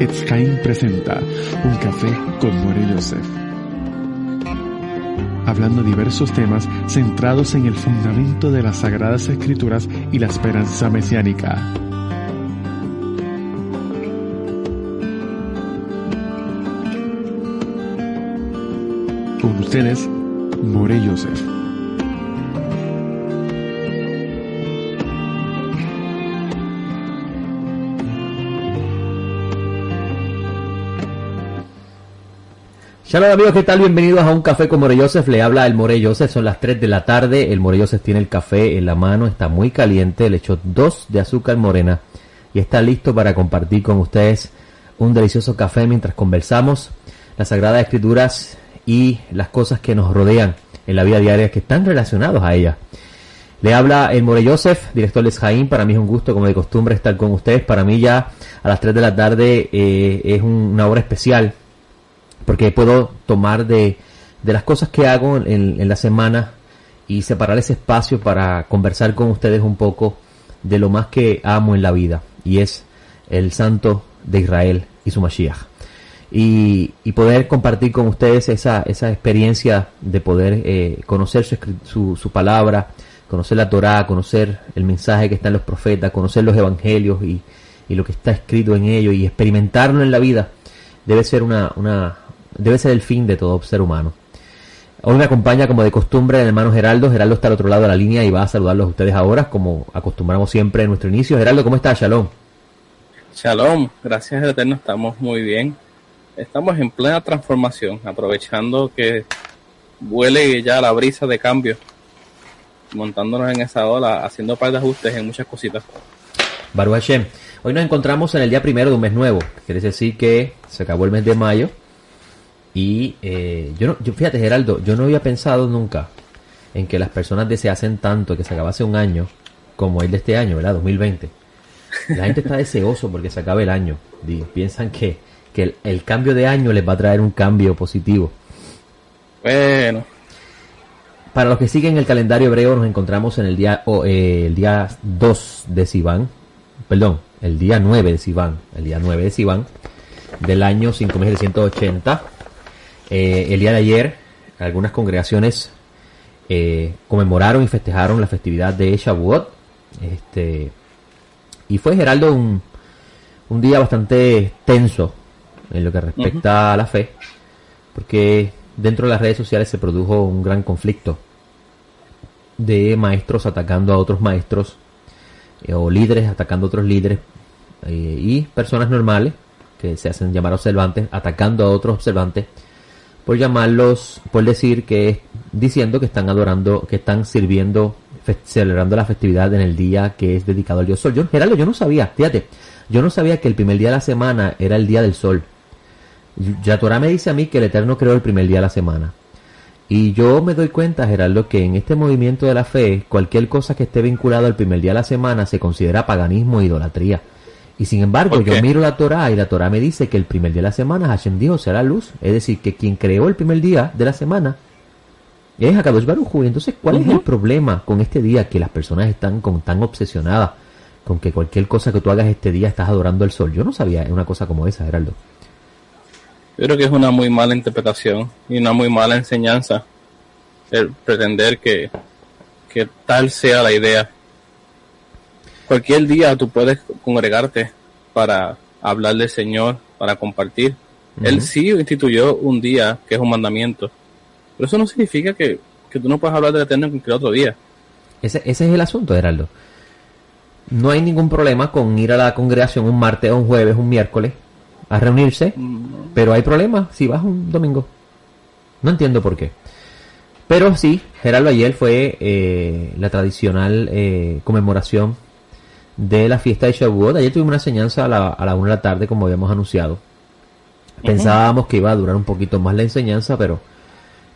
Etz Chaim presenta Un Café con More Yosef. Hablando diversos temas centrados en el fundamento de las Sagradas Escrituras y la esperanza mesiánica. Con ustedes, More Yosef. Shalom amigos, ¿qué tal? Bienvenidos a Un Café con More Yosef. Le habla el More Yosef, son las 3 de la tarde. El More Yosef tiene el café en la mano, está muy caliente, le echó 2 de azúcar morena y está listo para compartir con ustedes un delicioso café mientras conversamos las Sagradas Escrituras y las cosas que nos rodean en la vida diaria que están relacionados a ellas. Le habla el More Yosef, director de Etz Chaim. Para mí es un gusto, como de costumbre, estar con ustedes. Para mí ya a las 3 de la tarde es una hora especial, porque puedo tomar de las cosas que hago en la semana y separar ese espacio para conversar con ustedes un poco de lo más que amo en la vida, y es el Santo de Israel y su Mashiach. Y poder compartir con ustedes esa experiencia de poder conocer su palabra, conocer la Torá, conocer el mensaje que está en los profetas, conocer los evangelios y lo que está escrito en ellos y experimentarlo en la vida, debe ser debe ser el fin de todo ser humano. Hoy me acompaña, como de costumbre, el hermano Geraldo. Geraldo está al otro lado de la línea y va a saludarlos a ustedes ahora, como acostumbramos siempre en nuestro inicio. Geraldo, ¿cómo estás? Shalom. Shalom, gracias al Eterno, estamos muy bien. Estamos en plena transformación, aprovechando que huele ya la brisa de cambio, montándonos en esa ola, haciendo un par de ajustes en muchas cositas. Baruch Hashem. Hoy nos encontramos en el día primero de un mes nuevo, quiere decir que se acabó el mes de mayo. Y fíjate, Geraldo, yo no había pensado nunca en que las personas deseasen tanto que se acabase un año como el de este año, ¿verdad? 2020. La gente está deseoso porque se acabe el año. Piensan que el cambio de año les va a traer un cambio positivo. Bueno. Para los que siguen el calendario hebreo, nos encontramos en el día 2 de Sivan. Perdón, el día 9 de Sivan. El día 9 de Sivan del año 5780. El día de ayer, algunas congregaciones conmemoraron y festejaron la festividad de Shavuot. Y fue, Geraldo, un día bastante tenso en lo que respecta a la fe, porque dentro de las redes sociales se produjo un gran conflicto de maestros atacando a otros maestros, o líderes atacando a otros líderes, y personas normales que se hacen llamar observantes atacando a otros observantes, por llamarlos, por diciendo que están adorando, que están sirviendo, celebrando la festividad en el día que es dedicado al dios Sol. Geraldo, yo no sabía, fíjate, yo no sabía que el primer día de la semana era el día del Sol. La Torá me dice a mí que el Eterno creó el primer día de la semana. Y yo me doy cuenta, Geraldo, que en este movimiento de la fe, cualquier cosa que esté vinculada al primer día de la semana se considera paganismo e idolatría. Y sin embargo, yo miro la Torá y la Torá me dice que el primer día de la semana Hashem dijo será luz. Es decir, que quien creó el primer día de la semana es HaKadosh Baruj Hu. Entonces, ¿cuál es el problema con este día? Que las personas están tan obsesionadas con que cualquier cosa que tú hagas este día estás adorando al sol. Yo no sabía una cosa como esa, Geraldo. Yo creo que es una muy mala interpretación y una muy mala enseñanza el pretender que tal sea la idea. Cualquier día tú puedes congregarte para hablar del Señor, para compartir. Él sí instituyó un día que es un mandamiento, pero eso no significa que tú no puedas hablar del Eterno en cualquier otro día. Ese es el asunto, Geraldo. No hay ningún problema con ir a la congregación un martes, un jueves, un miércoles a reunirse, pero hay problema si vas un domingo. No entiendo por qué. Pero sí, Geraldo, ayer fue la tradicional conmemoración de la fiesta de Shavuot. Ayer tuvimos una enseñanza a la 1 de la tarde, como habíamos anunciado. Pensábamos que iba a durar un poquito más la enseñanza, pero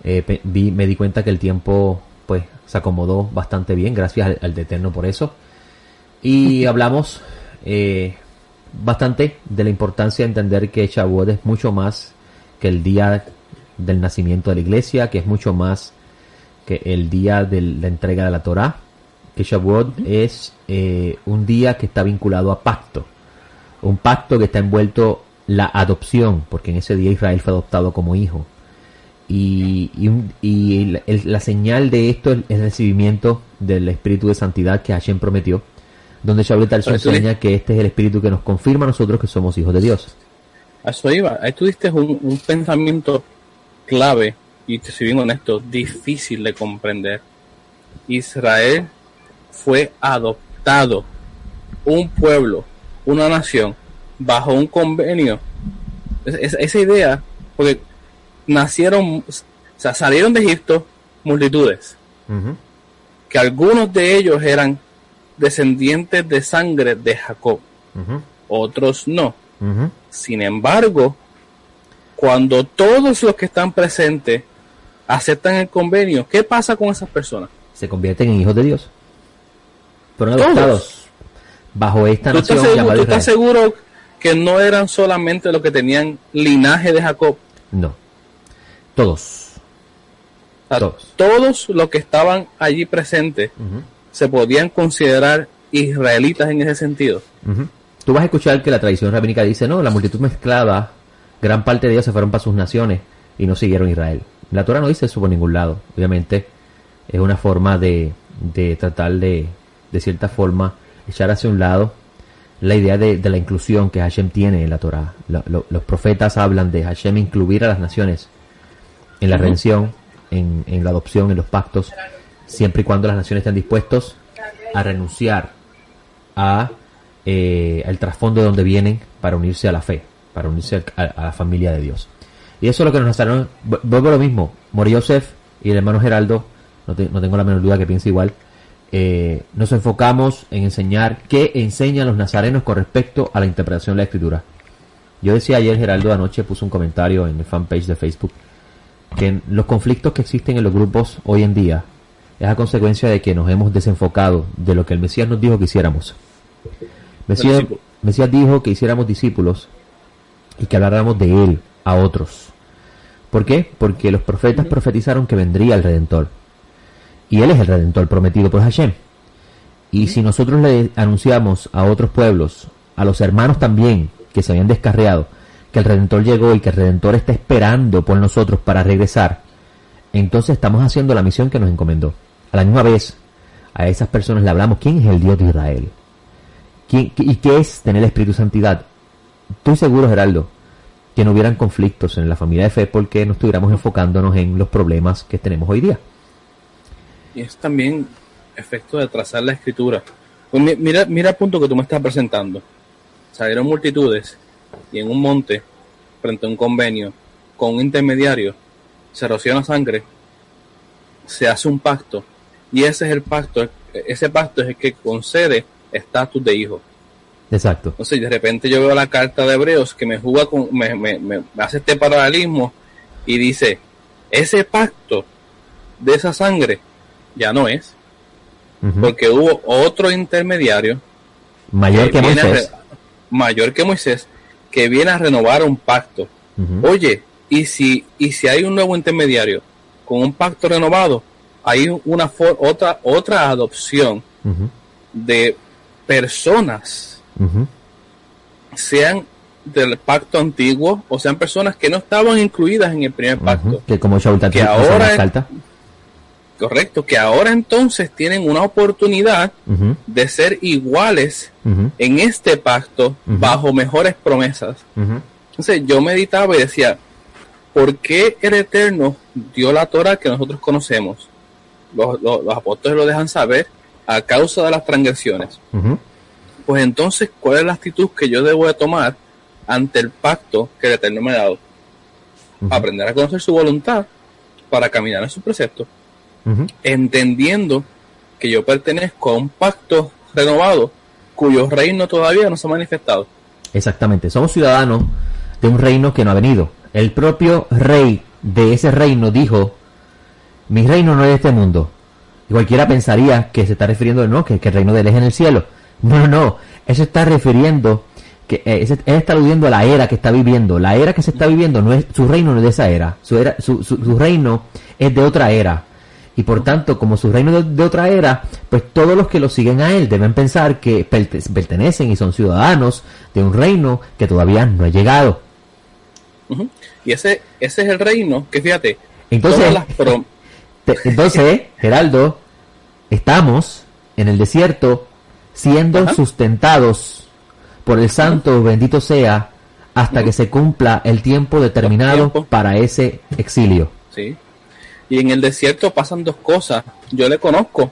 me di cuenta que el tiempo pues se acomodó bastante bien, gracias al Eterno por eso. Y hablamos bastante de la importancia de entender que Shavuot es mucho más que el día del nacimiento de la iglesia, que es mucho más que el día de la entrega de la Torá, que Shavuot es un día que está vinculado a pacto, un pacto que está envuelto la adopción, porque en ese día Israel fue adoptado como hijo. Y la señal de esto es el recibimiento del Espíritu de Santidad que Hashem prometió, donde Shaul Tarso enseña que este es el Espíritu que nos confirma a nosotros que somos hijos de Dios. A eso iba. Ahí tú diste un pensamiento clave y, te soy bien honesto, difícil de comprender. Israel fue adoptado, un pueblo, una nación, bajo un convenio. Esa idea, porque nacieron, o sea, salieron de Egipto multitudes, que algunos de ellos eran descendientes de sangre de Jacob, otros no. Sin embargo, cuando todos los que están presentes aceptan el convenio, ¿qué pasa con esas personas? Se convierten en hijos de Dios. Fueron adoptados bajo esta nación llamada Israel. ¿Tú estás seguro que no eran solamente los que tenían linaje de Jacob? No. Todos. O sea, todos los que estaban allí presentes se podían considerar israelitas en ese sentido. Tú vas a escuchar que la tradición rabínica dice, no, la multitud mezclada, gran parte de ellos se fueron para sus naciones y no siguieron Israel. La Torah no dice eso por ningún lado. Obviamente es una forma de tratar de cierta forma echar hacia un lado la idea de la inclusión que Hashem tiene en la Torah. Los profetas hablan de Hashem incluir a las naciones en la redención, en la adopción, en los pactos, siempre y cuando las naciones estén dispuestos a renunciar al trasfondo de donde vienen para unirse a la fe, para unirse a la familia de Dios. Y eso es lo que nos nazaron. Vuelvo a lo mismo. Mori Yosef y el hermano Geraldo, no tengo la menor duda que piense igual, nos enfocamos en enseñar qué enseñan los nazarenos con respecto a la interpretación de la Escritura. Yo decía ayer, Geraldo anoche puso un comentario en el fanpage de Facebook, que los conflictos que existen en los grupos hoy en día es a consecuencia de que nos hemos desenfocado de lo que el Mesías nos dijo que hiciéramos. Mesías dijo que hiciéramos discípulos y que habláramos de él a otros. ¿Por qué? Porque los profetas profetizaron que vendría el Redentor. Y él es el Redentor prometido por Hashem. Y si nosotros le anunciamos a otros pueblos, a los hermanos también que se habían descarriado, que el Redentor llegó y que el Redentor está esperando por nosotros para regresar, entonces estamos haciendo la misión que nos encomendó. A la misma vez, a esas personas le hablamos quién es el Dios de Israel. ¿Y qué es tener el Espíritu de Santidad? Estoy seguro, Geraldo, que no hubieran conflictos en la familia de fe porque no estuviéramos enfocándonos en los problemas que tenemos hoy día. Y es también efecto de trazar la Escritura. Pues mira el punto que tú me estás presentando. Salieron multitudes y en un monte, frente a un convenio, con un intermediario, se rocía la sangre, se hace un pacto, y ese es el pacto. Ese pacto es el que concede estatus de hijo. Exacto. Entonces de repente yo veo la carta de Hebreos que me juega con, me hace este paralelismo y dice, ese pacto de esa sangre ya no es, porque hubo otro intermediario mayor que Moisés, que viene a renovar un pacto. Oye, y si hay un nuevo intermediario con un pacto renovado, hay otra adopción de personas, sean del pacto antiguo o sean personas que no estaban incluidas en el primer pacto, que como que ahora correcto, que ahora entonces tienen una oportunidad de ser iguales en este pacto bajo mejores promesas. Entonces yo meditaba y decía, ¿por qué el Eterno dio la Torah que nosotros conocemos? Los apóstoles lo dejan saber a causa de las transgresiones. Pues entonces, ¿cuál es la actitud que yo debo de tomar ante el pacto que el Eterno me ha dado? Aprender a conocer su voluntad para caminar en sus preceptos. Entendiendo que yo pertenezco a un pacto renovado cuyo reino todavía no se ha manifestado. Exactamente, somos ciudadanos de un reino que no ha venido. El propio rey de ese reino dijo, mi reino no es de este mundo. Y cualquiera pensaría que se está refiriendo, no, que el reino de él es en el cielo. No, eso está refiriendo, que él está aludiendo a la era que está viviendo. La era que se está viviendo, no es su reino, no es de esa era. Su reino es de otra era. Y por tanto, como su reino de otra era, pues todos los que lo siguen a él deben pensar que pertenecen y son ciudadanos de un reino que todavía no ha llegado. Uh-huh. Y ese es el reino que, fíjate, entonces, Geraldo, estamos en el desierto siendo sustentados por el santo, bendito sea, hasta que se cumpla el tiempo determinado para ese exilio. Sí. Y en el desierto pasan dos cosas. Yo le conozco,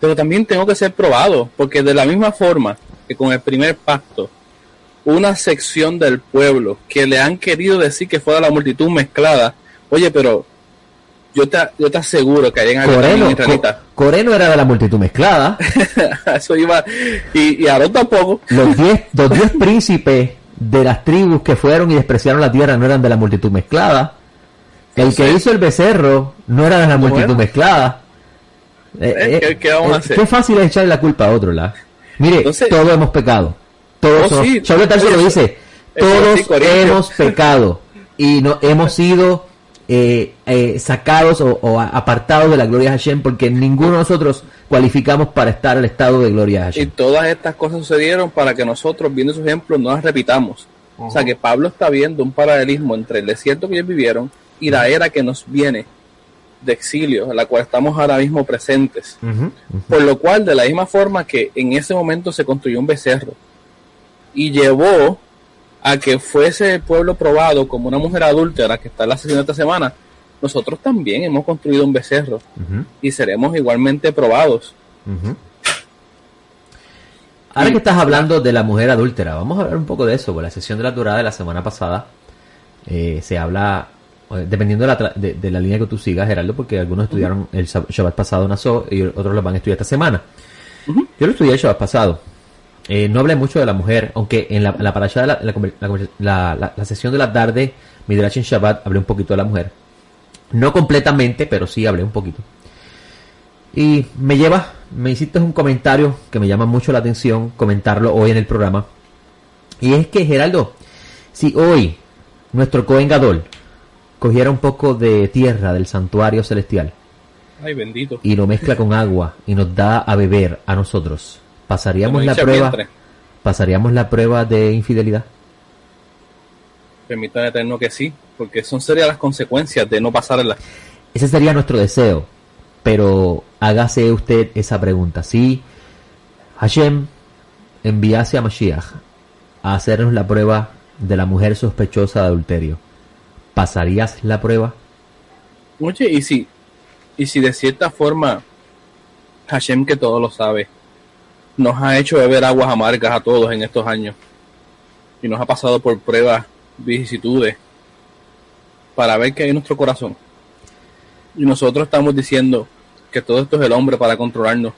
pero también tengo que ser probado, porque de la misma forma que con el primer pacto, una sección del pueblo que le han querido decir que fuera la multitud mezclada, oye, pero yo te aseguro que hay en algo israelita. Coreno era de la multitud mezclada. Eso iba, y Aarón tampoco. Los 10 príncipes de las tribus que fueron y despreciaron la tierra no eran de la multitud mezclada. El que hizo el becerro no era de la multitud mezclada. ¿Qué vamos a hacer? Qué fácil es echarle la culpa a otro, ¿la? Mire, entonces, todos hemos pecado. Todos Shaul Tarso lo dice. Todos hemos pecado y no hemos sido sacados o apartados de la gloria de Hashem, porque ninguno de nosotros cualificamos para estar al estado de gloria de Hashem. Y todas estas cosas sucedieron para que nosotros, viendo esos ejemplos, no las repitamos. O sea que Pablo está viendo un paralelismo entre el desierto que ellos vivieron y la era que nos viene de exilio, en la cual estamos ahora mismo presentes. Por lo cual, de la misma forma que en ese momento se construyó un becerro y llevó a que fuese el pueblo probado como una mujer adúltera que está en la sesión de esta semana, nosotros también hemos construido un becerro y seremos igualmente probados. Ahora que estás hablando de la mujer adúltera, vamos a hablar un poco de eso. Por la sesión de la Torá de la semana pasada se habla, dependiendo de la línea que tú sigas, Geraldo, porque algunos estudiaron el Shabbat pasado Nassau y otros lo van a estudiar esta semana. Yo lo estudié el Shabbat pasado. No hablé mucho de la mujer, aunque en la parasha de la sesión de la tarde, Midrash en Shabbat, hablé un poquito de la mujer. No completamente, pero sí hablé un poquito. Y me hiciste un comentario que me llama mucho la atención comentarlo hoy en el programa. Y es que, Geraldo, si hoy nuestro Cohen Gadol cogiera un poco de tierra del santuario celestial, ay, bendito, y lo mezcla con agua y nos da a beber a nosotros, ¿pasaríamos la prueba de infidelidad? Permítame eterno que sí, porque son serias las consecuencias de no pasarla. Ese sería nuestro deseo, pero hágase usted esa pregunta. Si Hashem enviase a Mashiach a hacernos la prueba de la mujer sospechosa de adulterio, ¿pasarías la prueba? Oye, y si de cierta forma Hashem, que todo lo sabe, nos ha hecho beber aguas amargas a todos en estos años y nos ha pasado por pruebas, vicisitudes, para ver qué hay en nuestro corazón, y nosotros estamos diciendo que todo esto es el hombre para controlarnos,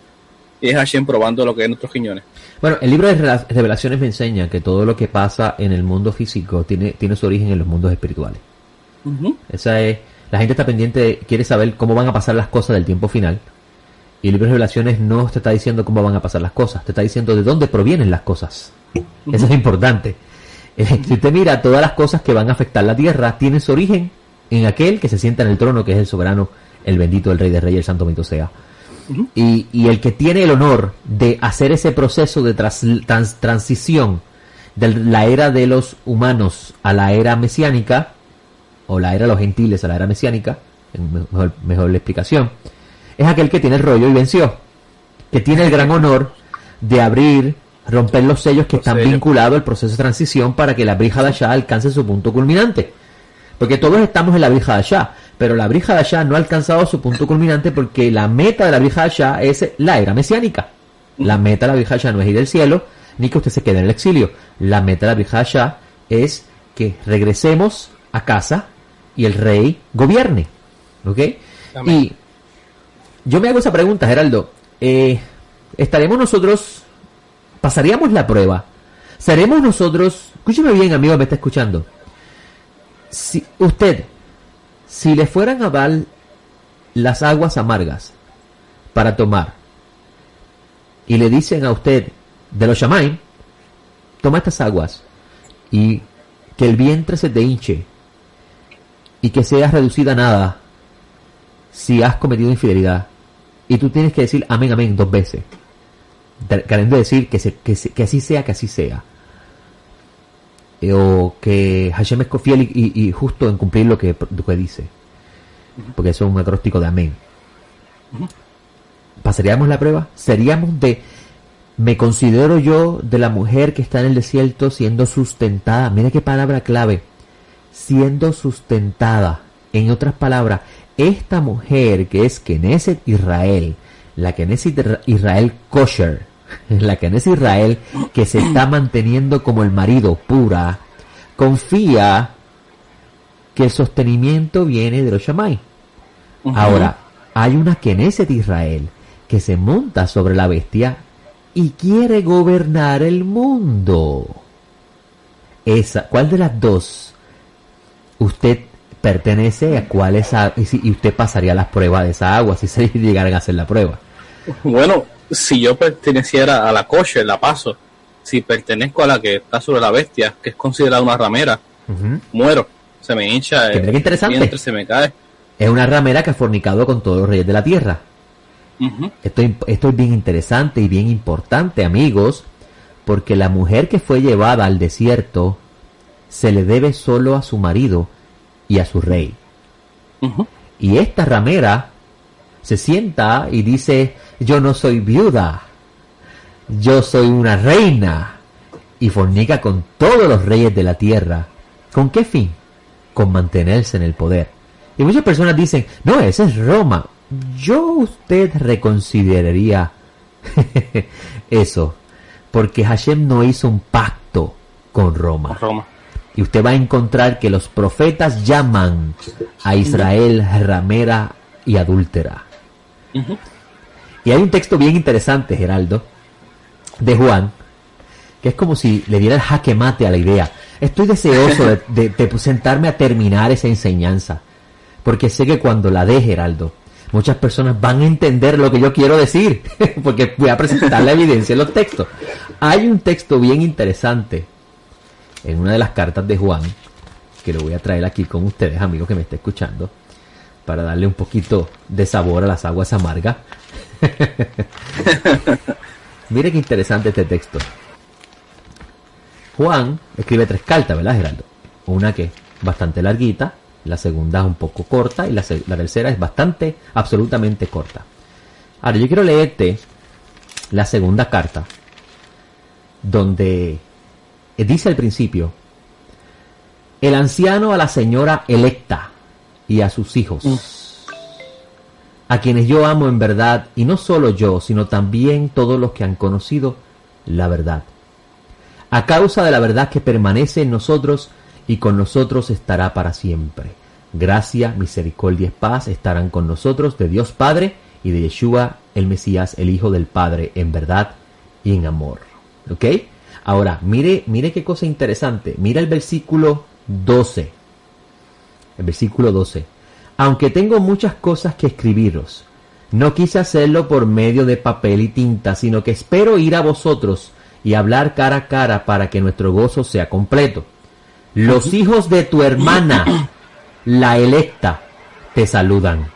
y es Hashem probando lo que hay en nuestros riñones. Bueno, el libro de Revelaciones me enseña que todo lo que pasa en el mundo físico tiene su origen en los mundos espirituales. Esa es, la gente está pendiente, quiere saber cómo van a pasar las cosas del tiempo final, y el libro de Revelaciones no te está diciendo cómo van a pasar las cosas, te está diciendo de dónde provienen las cosas. Eso es importante. Si usted mira, todas las cosas que van a afectar la tierra tienen su origen en aquel que se sienta en el trono, que es el soberano, el bendito, el rey de reyes, el santo bendito sea. Y el que tiene el honor de hacer ese proceso de transición de la era de los humanos a la era mesiánica, o la era de los gentiles a la era mesiánica, mejor la explicación, es aquel que tiene el rollo y venció, que tiene el gran honor de abrir, romper los sellos que están vinculados al proceso de transición para que la Brit Hadashah alcance su punto culminante. Porque todos estamos en la Brit Hadashah, pero la Brit Hadashah no ha alcanzado su punto culminante porque la meta de la Brit Hadashah es la era mesiánica. La meta de la Brit Hadashah no es ir al cielo, ni que usted se quede en el exilio. La meta de la Brit Hadashah es que regresemos a casa y el rey gobierne. ¿Ok? Amén. Y yo me hago esa pregunta, Geraldo. ¿Estaremos nosotros, pasaríamos la prueba? ¿Seremos nosotros, escúcheme bien, amigo que me está escuchando, si le fueran a dar las aguas amargas para tomar y le dicen a usted de los Shamaim, toma estas aguas y que el vientre se te hinche y que seas reducida a nada, si has cometido infidelidad y tú tienes que decir amén, amén 2 veces, queriendo decir que así sea, o que Hashem es fiel y justo en cumplir lo que dice, porque eso es un acróstico de amén. ¿Pasaríamos la prueba? ¿Seríamos me considero yo de la mujer que está en el desierto siendo sustentada? Mira qué palabra clave, siendo sustentada. En otras palabras, esta mujer que es Knesset Israel, la Knesset Israel kosher, la Knesset Israel que se está manteniendo como el marido pura, confía que el sostenimiento viene de los Shammai. Ahora, hay una Knesset Israel que se monta sobre la bestia y quiere gobernar el mundo. ¿Cuál de las dos usted pertenece? ¿A cuál es? Y usted pasaría las pruebas de esa agua si se llegaran a hacer la prueba. Bueno, si yo perteneciera a la kosher, la paso. Si pertenezco a la que está sobre la bestia, que es considerada una ramera, muero. Se me hincha, Mira qué interesante. vientre se me cae. Es una ramera que ha fornicado con todos los reyes de la tierra. Esto es bien interesante y bien importante, amigos, porque la mujer que fue llevada al desierto se le debe solo a su marido y a su rey. Y esta ramera se sienta y dice: yo no soy viuda, yo soy una reina, y fornica con todos los reyes de la tierra. ¿Con qué fin? Con mantenerse en el poder. Y muchas personas dicen: no, esa es Roma. Usted reconsideraría eso, porque Hashem no hizo un pacto con Roma. Y usted va a encontrar que los profetas llaman a Israel ramera y adúltera. Y hay un texto bien interesante, Geraldo, de Juan, que es como si le diera el jaque mate a la idea. Estoy deseoso de sentarme a terminar esa enseñanza, porque sé que cuando la dé, Geraldo, muchas personas van a entender lo que yo quiero decir, porque voy a presentar la evidencia en los textos. Hay un texto bien interesante en una de las cartas de Juan, que lo voy a traer aquí con ustedes, amigos que me estén escuchando, para darle un poquito de sabor a las aguas amargas. Mire qué interesante este texto. Juan escribe 3 cartas, ¿verdad, Geraldo? Una que es bastante larguita, la segunda es un poco corta y la tercera es absolutamente corta. Ahora, yo quiero leerte la segunda carta, donde dice al principio: el anciano a la señora electa y a sus hijos, a quienes yo amo en verdad, y no solo yo, sino también todos los que han conocido la verdad, a causa de la verdad que permanece en nosotros y con nosotros estará para siempre. Gracia, misericordia y paz estarán con nosotros, de Dios Padre y de Yeshua el Mesías, el Hijo del Padre, en verdad y en amor. ¿Ok? Ahora, mire qué cosa interesante. Mira el versículo 12. El versículo 12. Aunque tengo muchas cosas que escribiros, no quise hacerlo por medio de papel y tinta, sino que espero ir a vosotros y hablar cara a cara para que nuestro gozo sea completo. Los hijos de tu hermana, la electa, te saludan.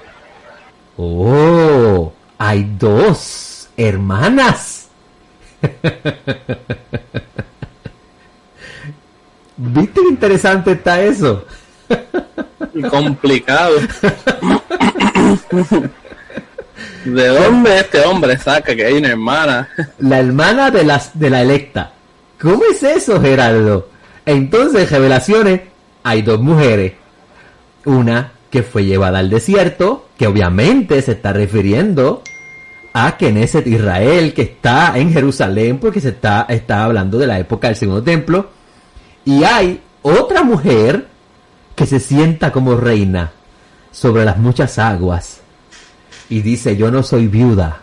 ¡Oh! Hay 2 hermanas. ¿Viste qué interesante está eso? Complicado. ¿De dónde este hombre saca que hay una hermana? La hermana de la electa. ¿Cómo es eso, Gerardo? Entonces, en Revelaciones, hay 2 mujeres. Una que fue llevada al desierto, que obviamente se está refiriendo a Knesset Israel, que está en Jerusalén, porque está hablando de la época del segundo templo. Y hay otra mujer que se sienta como reina sobre las muchas aguas y dice: yo no soy viuda.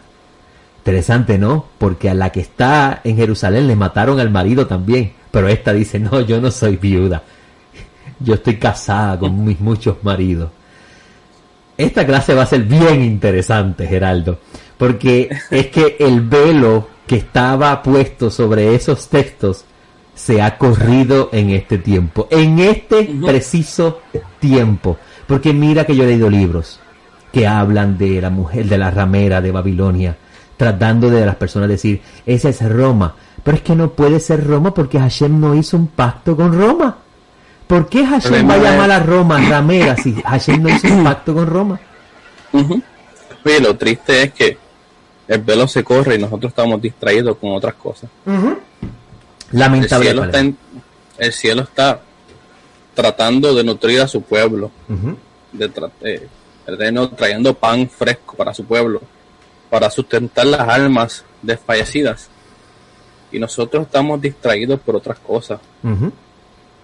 Interesante, ¿no? Porque a la que está en Jerusalén le mataron al marido también, pero esta dice: no, yo no soy viuda, yo estoy casada con mis muchos maridos. Esta clase va a ser bien interesante, Geraldo, porque es que el velo que estaba puesto sobre esos textos se ha corrido en este tiempo, en este preciso tiempo. Porque mira que yo he leído libros que hablan de la mujer, de la ramera de Babilonia, tratando de las personas decir, esa es Roma. Pero es que no puede ser Roma porque Hashem no hizo un pacto con Roma. ¿Por qué Hashem va a llamar a Roma ramera si Hashem no hizo un pacto con Roma? Oye, lo triste es que el velo se corre y nosotros estamos distraídos con otras cosas. Lamentable. El cielo está tratando de nutrir a su pueblo, trayendo pan fresco para su pueblo, para sustentar las almas desfallecidas. Y nosotros estamos distraídos por otras cosas.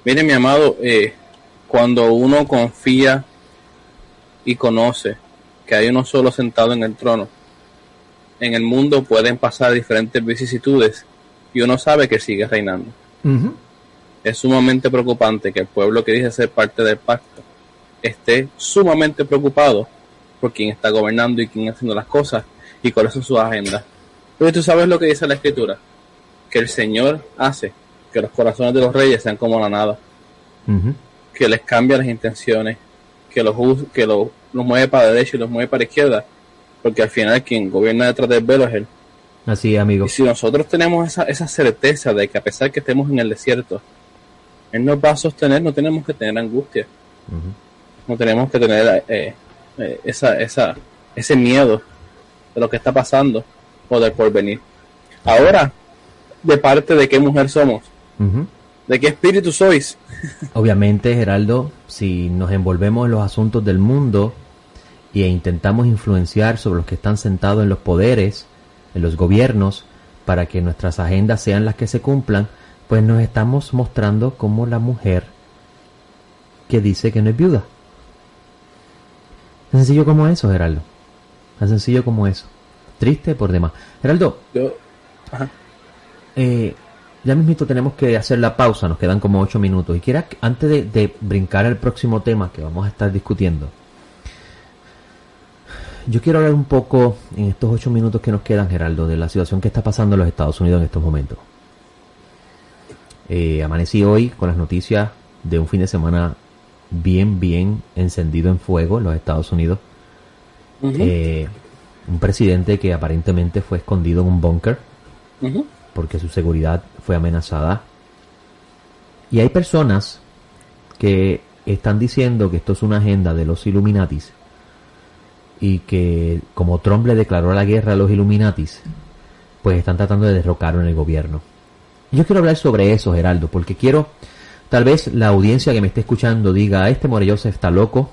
Mire, mi amado, cuando uno confía y conoce que hay uno solo sentado en el trono, en el mundo pueden pasar diferentes vicisitudes y uno sabe que sigue reinando. Es sumamente preocupante que el pueblo que dice ser parte del pacto esté sumamente preocupado por quién está gobernando y quién está haciendo las cosas y cuáles son sus agendas. Pero tú sabes lo que dice la Escritura, que el Señor hace que los corazones de los reyes sean como la nada, que les cambia las intenciones, que los mueve para la derecha y los mueve para la izquierda, porque al final quien gobierna detrás del velo es Él. Así es, amigo. Y si nosotros tenemos esa certeza de que a pesar que estemos en el desierto, Él nos va a sostener, no tenemos que tener angustia, no tenemos que tener ese miedo de lo que está pasando o del porvenir. Ahora, ¿de parte de qué mujer somos? ¿De qué espíritu sois? Obviamente, Geraldo, si nos envolvemos en los asuntos del mundo e intentamos influenciar sobre los que están sentados en los poderes, en los gobiernos, para que nuestras agendas sean las que se cumplan, pues nos estamos mostrando como la mujer que dice que no es viuda. Tan sencillo como eso, Geraldo. Tan sencillo como eso. Triste por demás. Geraldo, ya mismito tenemos que hacer la pausa, nos quedan como 8 minutos. Y quiera, antes de brincar al próximo tema que vamos a estar discutiendo, yo quiero hablar un poco en estos 8 minutos que nos quedan, Geraldo, de la situación que está pasando en los Estados Unidos en estos momentos. Amanecí hoy con las noticias de un fin de semana bien encendido en fuego en los Estados Unidos. Un presidente que aparentemente fue escondido en un búnker porque su seguridad fue amenazada. Y hay personas que están diciendo que esto es una agenda de los Illuminatis y que como Trump le declaró la guerra a los Illuminatis, pues están tratando de derrocarlo en el gobierno. Y yo quiero hablar sobre eso, Geraldo, porque quiero, tal vez la audiencia que me esté escuchando diga, este Morelloso está loco,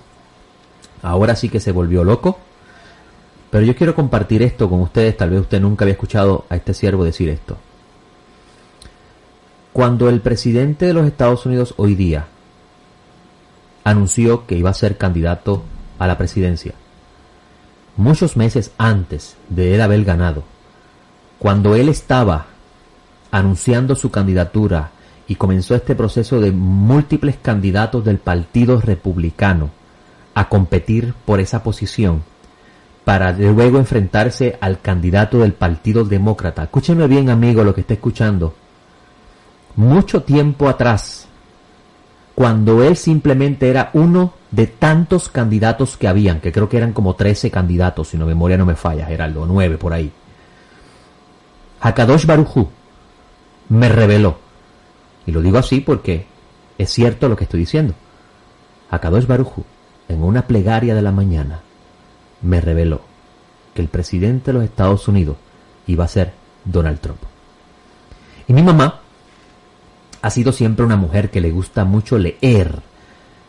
ahora sí que se volvió loco. Pero yo quiero compartir esto con ustedes, tal vez usted nunca había escuchado a este siervo decir esto. Cuando el presidente de los Estados Unidos hoy día anunció que iba a ser candidato a la presidencia, muchos meses antes de él haber ganado, cuando él estaba anunciando su candidatura y comenzó este proceso de múltiples candidatos del Partido Republicano a competir por esa posición, para luego enfrentarse al candidato del Partido Demócrata. Escúchenme bien, amigo, lo que está escuchando. Mucho tiempo atrás, cuando él simplemente era uno de tantos candidatos que habían, que creo que eran como 13 candidatos, si no memoria no me falla, Geraldo, 9 por ahí. Hakadosh Baruj Hu me reveló, y lo digo así porque es cierto lo que estoy diciendo. Hakadosh Baruj Hu, en una plegaria de la mañana, me reveló que el presidente de los Estados Unidos iba a ser Donald Trump. Y mi mamá ha sido siempre una mujer que le gusta mucho leer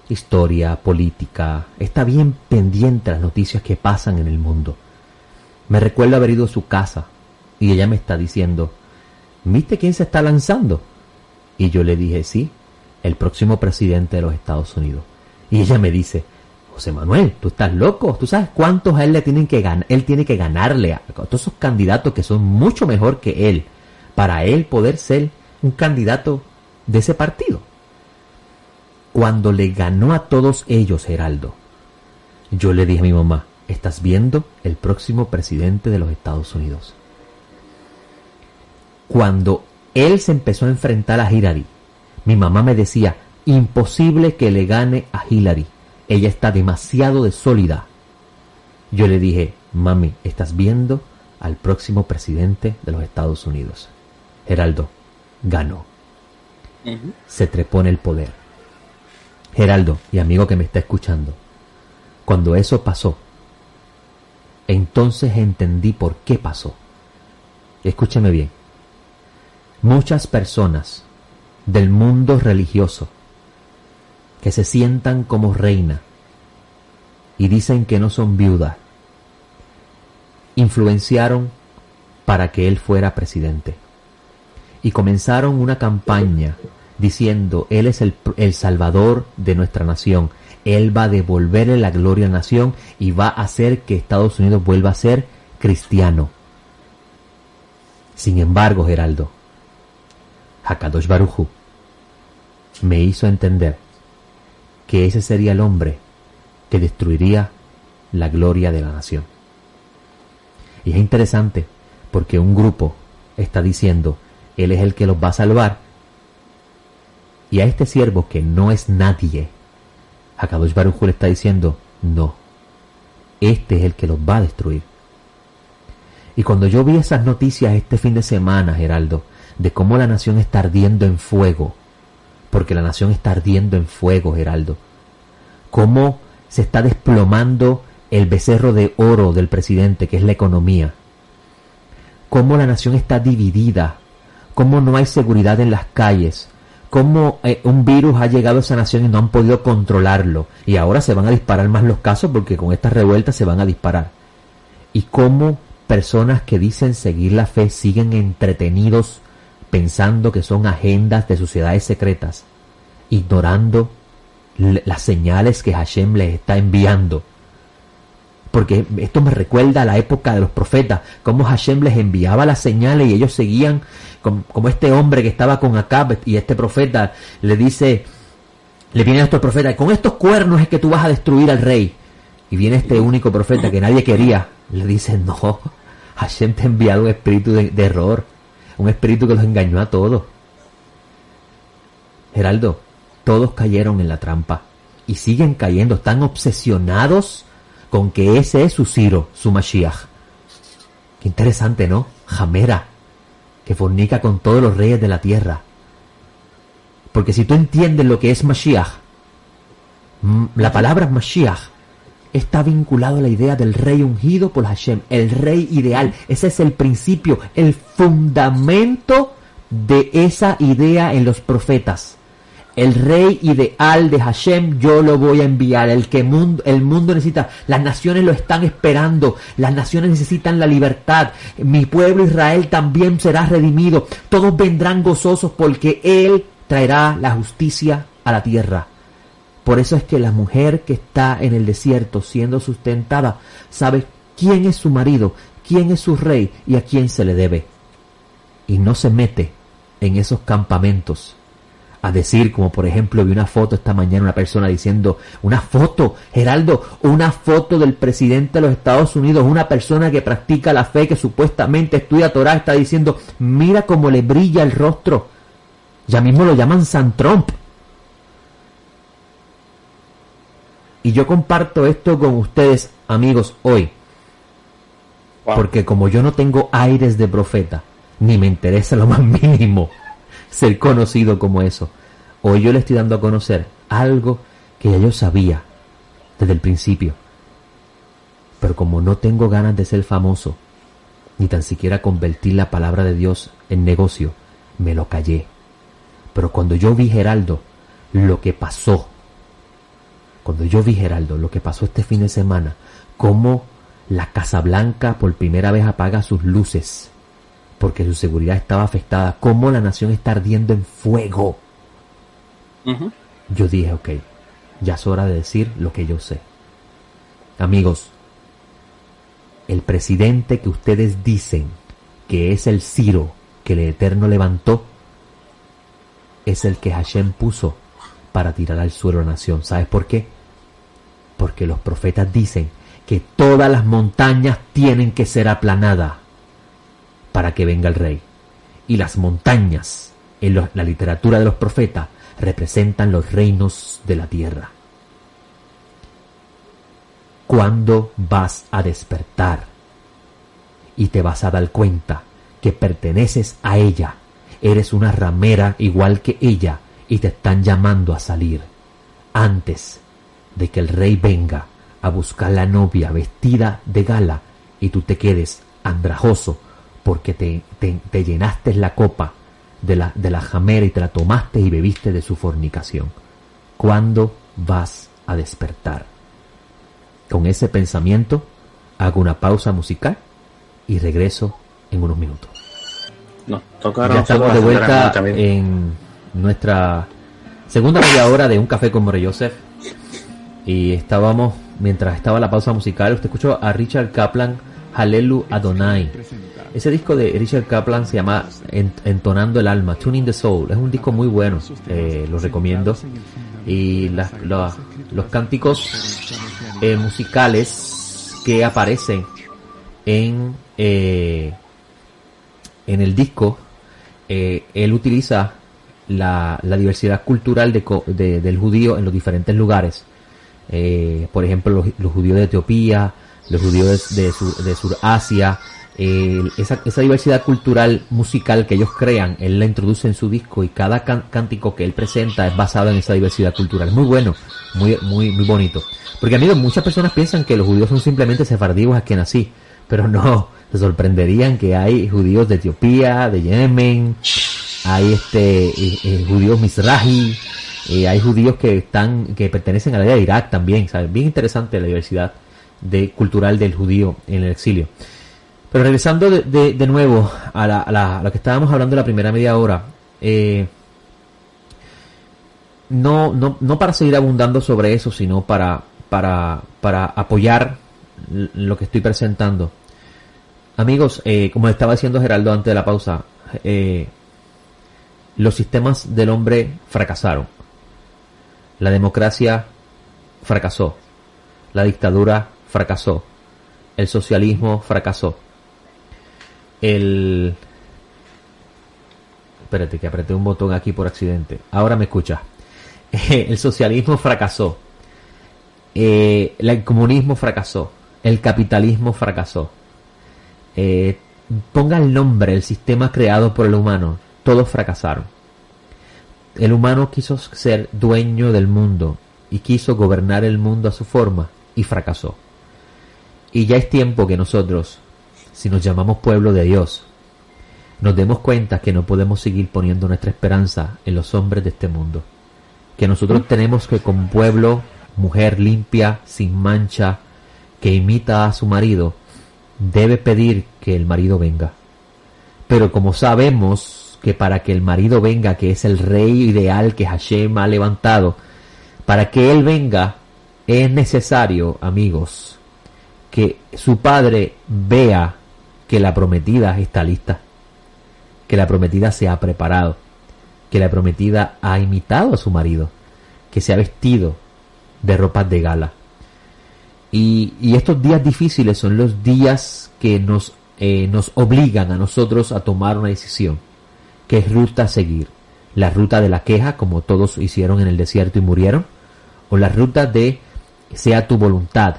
historia, política, está bien pendiente de las noticias que pasan en el mundo. Me recuerdo haber ido a su casa y ella me está diciendo, ¿viste quién se está lanzando? Y yo le dije, sí, el próximo presidente de los Estados Unidos. Y ella me dice, José Manuel, tú estás loco, tú sabes cuántos a él le tienen que ganar, él tiene que ganarle a todos esos candidatos que son mucho mejor que él, para él poder ser un candidato de ese partido. Cuando le ganó a todos ellos, Geraldo, yo le dije a mi mamá, estás viendo el próximo presidente de los Estados Unidos. Cuando él se empezó a enfrentar a Hillary, mi mamá me decía, imposible que le gane a Hillary. Ella está demasiado de sólida. Yo le dije, mami, estás viendo al próximo presidente de los Estados Unidos. Geraldo, ganó. Se trepó en el poder. Geraldo, y amigo que me está escuchando, cuando eso pasó, entonces entendí por qué pasó. Escúcheme bien. Muchas personas del mundo religioso que se sientan como reina y dicen que no son viudas, influenciaron para que él fuera presidente. Y comenzaron una campaña diciendo, él es el salvador de nuestra nación. Él va a devolverle la gloria a la nación y va a hacer que Estados Unidos vuelva a ser cristiano. Sin embargo, Geraldo, Hakadosh Baruj Hu me hizo entender que ese sería el hombre que destruiría la gloria de la nación. Y es interesante porque un grupo está diciendo, él es el que los va a salvar, y a este siervo que no es nadie, Hakadosh Baruj Hu le está diciendo, no, este es el que los va a destruir. Y cuando yo vi esas noticias este fin de semana, Geraldo, de cómo la nación está ardiendo en fuego, porque la nación está ardiendo en fuego, Geraldo, cómo se está desplomando el becerro de oro del presidente, que es la economía, cómo la nación está dividida, cómo no hay seguridad en las calles, cómo un virus ha llegado a esa nación y no han podido controlarlo, y ahora se van a disparar más los casos porque con estas revueltas se van a disparar, y cómo personas que dicen seguir la fe siguen entretenidos pensando que son agendas de sociedades secretas, ignorando las señales que Hashem les está enviando. Porque esto me recuerda a la época de los profetas, cómo Hashem les enviaba las señales y ellos seguían, como este hombre que estaba con Acab, y este profeta le dice, le viene a estos profetas, con estos cuernos es que tú vas a destruir al rey. Y viene este único profeta que nadie quería, le dice, no, Hashem te ha enviado un espíritu de error, un espíritu que los engañó a todos. Geraldo, todos cayeron en la trampa y siguen cayendo, están obsesionados con que ese es su Ciro, su Mashiach. Qué interesante, ¿no? Jamera, que fornica con todos los reyes de la tierra. Porque si tú entiendes lo que es Mashiach, la palabra Mashiach está vinculado a la idea del rey ungido por Hashem, el rey ideal. Ese es el principio, el fundamento de esa idea en los profetas. El rey ideal de Hashem yo lo voy a enviar, el mundo necesita, las naciones lo están esperando, las naciones necesitan la libertad, mi pueblo Israel también será redimido, todos vendrán gozosos porque Él traerá la justicia a la tierra. Por eso es que la mujer que está en el desierto siendo sustentada sabe quién es su marido, quién es su rey y a quién se le debe. Y no se mete en esos campamentos a decir, como por ejemplo vi una foto esta mañana, una persona diciendo, una foto, Geraldo, una foto del presidente de los Estados Unidos, una persona que practica la fe, que supuestamente estudia Torah, está diciendo, mira cómo le brilla el rostro. Ya mismo lo llaman San Trump. Y yo comparto esto con ustedes, amigos, hoy. Wow. Porque como yo no tengo aires de profeta, ni me interesa lo más mínimo ser conocido como eso, hoy yo le estoy dando a conocer algo que ya yo sabía desde el principio. Pero como no tengo ganas de ser famoso, ni tan siquiera convertir la palabra de Dios en negocio, me lo callé. Pero cuando yo vi, Geraldo, lo que pasó, este fin de semana, cómo la Casa Blanca por primera vez apaga sus luces, porque su seguridad estaba afectada, cómo la nación está ardiendo en fuego. Yo dije, ok, ya es hora de decir lo que yo sé. Amigos, el presidente que ustedes dicen que es el Ciro que el Eterno levantó, es el que Hashem puso para tirar al suelo a la nación. ¿Sabes por qué? Porque los profetas dicen que todas las montañas tienen que ser aplanadas para que venga el rey. Y las montañas, en la literatura de los profetas, representan los reinos de la tierra. ¿Cuándo vas a despertar? Y te vas a dar cuenta que perteneces a ella. Eres una ramera igual que ella y te están llamando a salir. Antes de que el rey venga a buscar la novia vestida de gala y tú te quedes andrajoso porque te llenaste la copa de la jamera y te la tomaste y bebiste de su fornicación. ¿Cuándo vas a despertar? Con ese pensamiento hago una pausa musical y regreso en unos minutos. Nos tocaron. Ya estamos de vuelta en nuestra segunda media hora de Un Café con More Joseph. Y estábamos, mientras estaba la pausa musical, usted escuchó a Richard Kaplan, Hallelu Adonai. Ese disco de Richard Kaplan se llama Entonando el Alma, Tuning the Soul. Es un disco muy bueno, lo recomiendo. Y los cánticos musicales que aparecen en el disco, él utiliza la diversidad cultural del judío en los diferentes lugares. Por ejemplo, los judíos de Etiopía, los judíos de Surasia, esa diversidad cultural musical que ellos crean, él la introduce en su disco y cada cántico que él presenta es basado en esa diversidad cultural. Muy bueno, muy bonito. Porque, amigos, muchas personas piensan que los judíos son simplemente sefardíes askenazí, pero no, se sorprenderían que hay judíos de Etiopía, de Yemen, hay judíos mizrahi, hay judíos que pertenecen al área de Irak también, ¿sabes? Bien interesante la diversidad cultural del judío en el exilio. Pero regresando de nuevo a lo que estábamos hablando en la primera media hora, no para seguir abundando sobre eso, sino para apoyar lo que estoy presentando. Amigos, como estaba diciendo Geraldo antes de la pausa, los sistemas del hombre fracasaron. La democracia fracasó. La dictadura fracasó. El socialismo fracasó. Espérate, que apreté un botón aquí por accidente. Ahora me escucha. El socialismo fracasó. El comunismo fracasó. El capitalismo fracasó. Ponga el nombre, el sistema creado por el humano. Todos fracasaron. El humano quiso ser dueño del mundo y quiso gobernar el mundo a su forma y fracasó. Y ya es tiempo que nosotros, si nos llamamos pueblo de Dios, nos demos cuenta que no podemos seguir poniendo nuestra esperanza en los hombres de este mundo. Que nosotros tenemos que, como pueblo, mujer limpia, sin mancha, que imita a su marido, debe pedir que el marido venga. Pero como sabemos que para que el marido venga, que es el rey ideal que Hashem ha levantado, para que él venga, es necesario, amigos, que su padre vea que la prometida está lista, que la prometida se ha preparado, que la prometida ha imitado a su marido, que se ha vestido de ropas de gala. Y estos días difíciles son los días que nos obligan a nosotros a tomar una decisión. ¿Qué ruta seguir? ¿La ruta de la queja, como todos hicieron en el desierto y murieron? ¿O la ruta de sea tu voluntad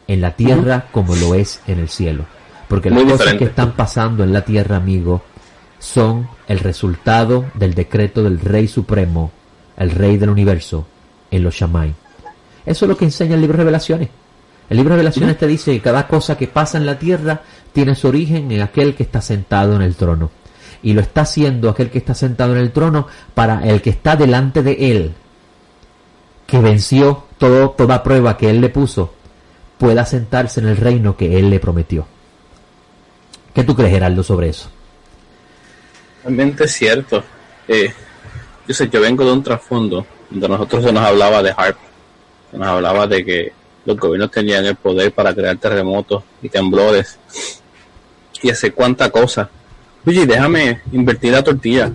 en la tierra como lo es en el cielo? Porque las cosas que están pasando en la tierra, amigo, son el resultado del decreto del Rey Supremo, el Rey del Universo, en los Shammai. Eso es lo que enseña el libro de Revelaciones. El libro de Revelaciones te dice que cada cosa que pasa en la tierra tiene su origen en aquel que está sentado en el trono. Y lo está haciendo aquel que está sentado en el trono para el que está delante de él, que venció toda prueba que él le puso, pueda sentarse en el reino que él le prometió. ¿Qué tú crees, Geraldo, sobre eso? Realmente es cierto. Yo vengo de un trasfondo donde nosotros se nos hablaba de HAARP, se nos hablaba de que los gobiernos tenían el poder para crear terremotos y temblores y hacer cuánta cosa. Oye, déjame invertir la tortilla.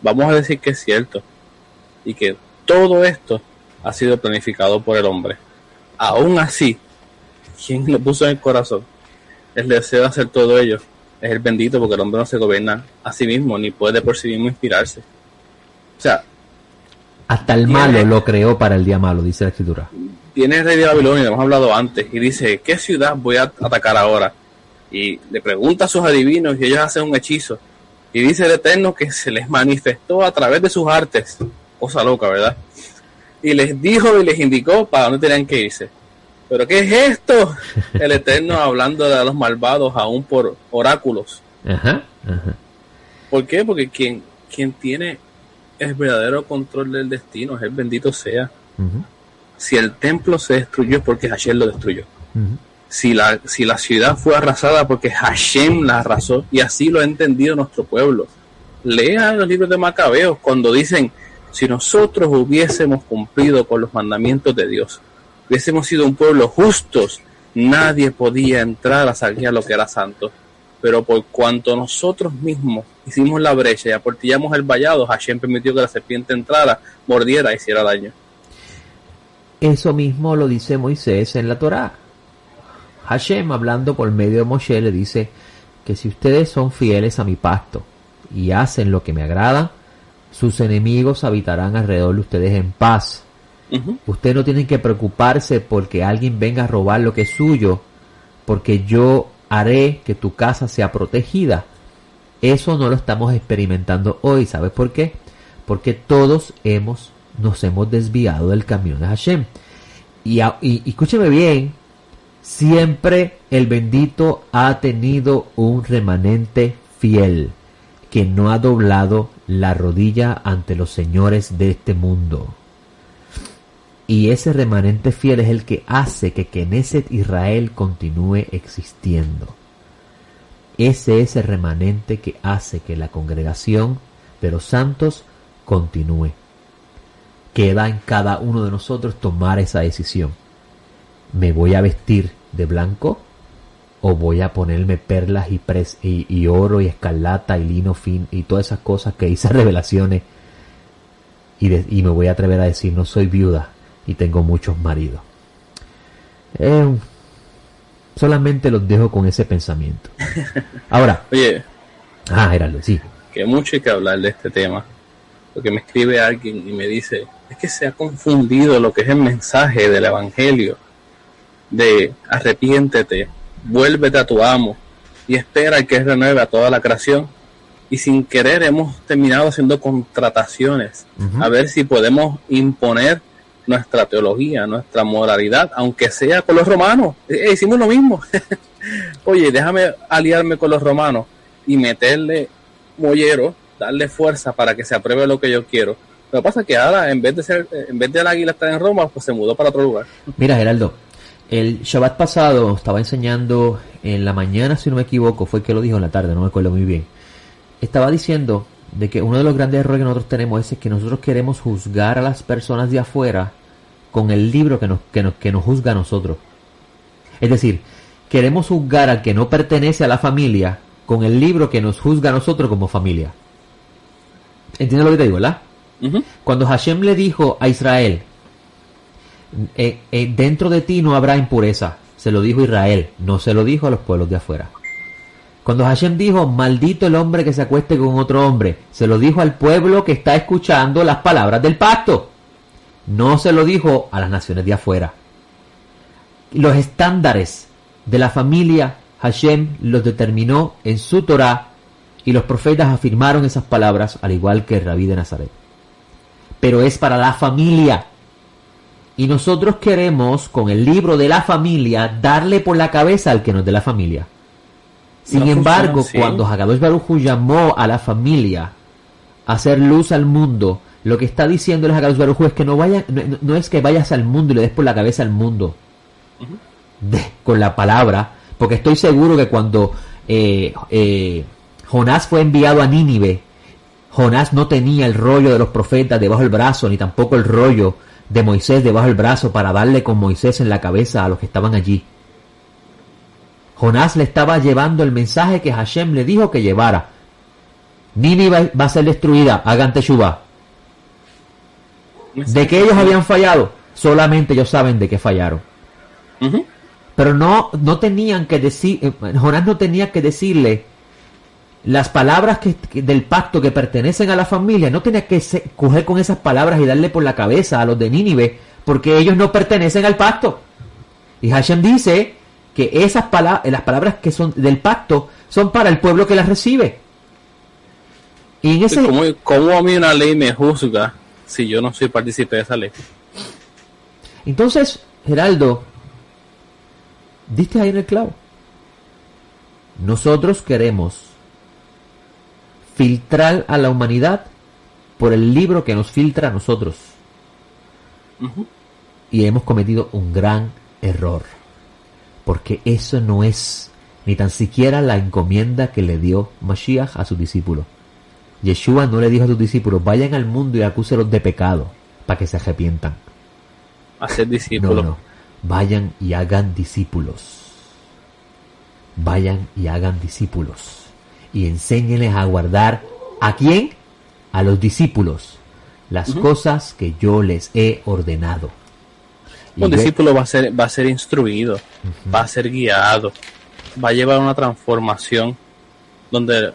Vamos a decir que es cierto y que todo esto ha sido planificado por el hombre. Aún así, ¿quién lo puso en el corazón el deseo de hacer todo ello? Es el bendito, porque el hombre no se gobierna a sí mismo, ni puede por sí mismo inspirarse. O sea, hasta el malo lo creó para el día malo, dice la Escritura. viene el rey de Babilonia, lo hemos hablado antes, y dice, ¿qué ciudad voy a atacar ahora? Y le pregunta a sus adivinos y ellos hacen un hechizo. Y dice el Eterno que se les manifestó a través de sus artes. Cosa loca, ¿verdad? Y les dijo y les indicó para dónde tenían que irse. ¿Pero qué es esto? El Eterno hablando de los malvados aún por oráculos. Ajá, ajá. ¿Por qué? Porque quien tiene el verdadero control del destino es el bendito sea. Uh-huh. Si el templo se destruyó es porque Hashem lo destruyó. Uh-huh. Si la ciudad fue arrasada porque Hashem la arrasó, y así lo ha entendido nuestro pueblo. Lean los libros de Macabeos cuando dicen, si nosotros hubiésemos cumplido con los mandamientos de Dios, hubiésemos sido un pueblo justos, nadie podía entrar a saquear lo que era santo. Pero por cuanto nosotros mismos hicimos la brecha y aportillamos el vallado, Hashem permitió que la serpiente entrara, mordiera y hiciera daño. Eso mismo lo dice Moisés en la Torá. Hashem, hablando por medio de Moshe, le dice que si ustedes son fieles a mi pacto y hacen lo que me agrada, sus enemigos habitarán alrededor de ustedes en paz. Uh-huh. Ustedes no tienen que preocuparse porque alguien venga a robar lo que es suyo, porque yo haré que tu casa sea protegida. Eso no lo estamos experimentando hoy. ¿Sabes por qué? Porque todos nos hemos desviado del camino de Hashem. Y escúcheme bien, siempre el bendito ha tenido un remanente fiel que no ha doblado la rodilla ante los señores de este mundo. Y ese remanente fiel es el que hace que Knesset Israel continúe existiendo. Ese es el remanente que hace que la congregación de los santos continúe. Queda en cada uno de nosotros tomar esa decisión. ¿Me voy a vestir de blanco? ¿O voy a ponerme perlas y oro y escarlata y lino fin y todas esas cosas que hice revelaciones? Y me voy a atrever a decir, no soy viuda y tengo muchos maridos. Solamente los dejo con ese pensamiento. Ahora. Oye. Gerardo, sí. Que mucho hay que hablar de este tema. Porque me escribe alguien y me dice, es que se ha confundido lo que es el mensaje del evangelio. De arrepiéntete, vuélvete a tu amo y espera que renueve a toda la creación. Y sin querer hemos terminado haciendo contrataciones. Uh-huh. A ver si podemos imponer nuestra teología, nuestra moralidad, aunque sea con los romanos. Hicimos lo mismo. Oye, déjame aliarme con los romanos y meterle mollero, darle fuerza para que se apruebe lo que yo quiero. Lo que pasa es que ahora, en vez de la águila estar en Roma, pues se mudó para otro lugar. Mira, Geraldo, el Shabbat pasado estaba enseñando en la mañana, si no me equivoco, fue que lo dijo en la tarde, no me acuerdo muy bien. Estaba diciendo de que uno de los grandes errores que nosotros tenemos es que nosotros queremos juzgar a las personas de afuera con el libro que nos juzga a nosotros. Es decir, queremos juzgar al que no pertenece a la familia con el libro que nos juzga a nosotros como familia. ¿Entiendes lo que te digo, verdad? Uh-huh. Cuando Hashem le dijo a Israel, dentro de ti no habrá impureza, se lo dijo Israel, no se lo dijo a los pueblos de afuera. Cuando Hashem dijo, maldito el hombre que se acueste con otro hombre, se lo dijo al pueblo que está escuchando las palabras del pacto. No se lo dijo a las naciones de afuera. Los estándares de la familia, Hashem los determinó en su Torá y los profetas afirmaron esas palabras, al igual que el Rabí de Nazaret. Pero es para la familia. Y nosotros queremos, con el libro de la familia, darle por la cabeza al que no es de la familia. Sin embargo, cuando Hakadosh Baruj Hu llamó a la familia a hacer luz al mundo, lo que está diciendo el Hakadosh Baruj Hu es que no es que vayas al mundo y le des por la cabeza al mundo con la palabra, porque estoy seguro que cuando Jonás fue enviado a Nínive, Jonás no tenía el rollo de los profetas debajo del brazo, ni tampoco el rollo de Moisés debajo del brazo para darle con Moisés en la cabeza a los que estaban allí. Jonás le estaba llevando el mensaje que Hashem le dijo que llevara. Nínive va a ser destruida, hagan teshuvá. De que ellos habían fallado, solamente ellos saben de qué fallaron. Uh-huh. Pero no tenían que decir, Jonás no tenía que decirle las palabras del pacto que pertenecen a la familia, no tenía que coger con esas palabras y darle por la cabeza a los de Nínive porque ellos no pertenecen al pacto. Y Hashem dice que esas las palabras que son del pacto son para el pueblo que las recibe. Y en ese... ¿Cómo a mí una ley me juzga si yo no soy partícipe de esa ley? Entonces, Geraldo, diste ahí en el clavo. Nosotros queremos filtrar a la humanidad por el libro que nos filtra a nosotros. Uh-huh. Y hemos cometido un gran error, porque eso no es ni tan siquiera la encomienda que le dio Mashiach a sus discípulos. Yeshua no le dijo a sus discípulos: vayan al mundo y acúselos de pecado para que se arrepientan. Hacer discípulos. No. Vayan y hagan discípulos. Vayan y hagan discípulos. Y enséñenles a guardar, ¿a quién? A los discípulos, las uh-huh. cosas que yo les he ordenado. Un discípulo va a ser instruido, uh-huh. va a ser guiado, va a llevar una transformación donde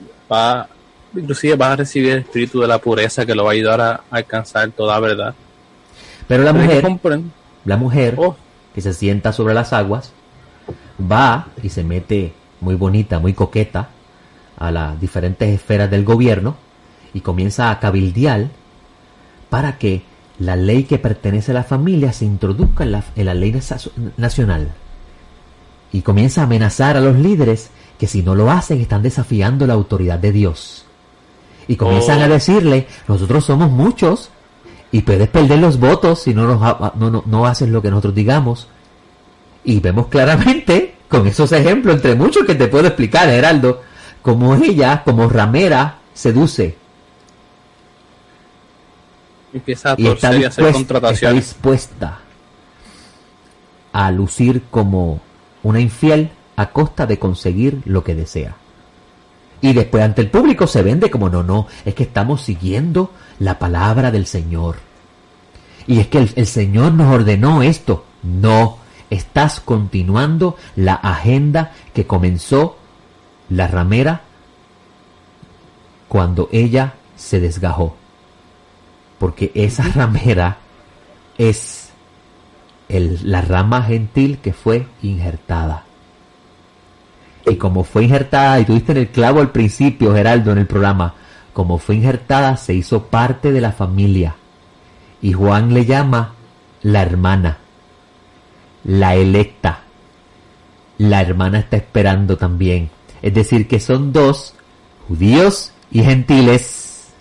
inclusive va a recibir el espíritu de la pureza que lo va a ayudar a alcanzar toda verdad. Pero la mujer que se sienta sobre las aguas va y se mete muy bonita, muy coqueta a las diferentes esferas del gobierno y comienza a cabildear para que la ley que pertenece a la familia se introduzca en la ley nacional. Y comienza a amenazar a los líderes que si no lo hacen están desafiando la autoridad de Dios. Y comienzan a decirle: nosotros somos muchos y puedes perder los votos si no haces lo que nosotros digamos. Y vemos claramente, con esos ejemplos, entre muchos que te puedo explicar, Geraldo, como ella, como ramera, seduce. Empieza a torcer y a hacer contrataciones. Está dispuesta a lucir como una infiel a costa de conseguir lo que desea. Y después ante el público se vende como no, es que estamos siguiendo la palabra del Señor. Y es que el Señor nos ordenó esto. No, estás continuando la agenda que comenzó la ramera cuando ella se desgajó. Porque esa ramera es la rama gentil que fue injertada. Y como fue injertada, y tuviste en el clavo al principio, Geraldo, en el programa, como fue injertada, se hizo parte de la familia. Y Juan le llama la hermana, la electa. La hermana está esperando también. Es decir, que son dos, judíos y gentiles,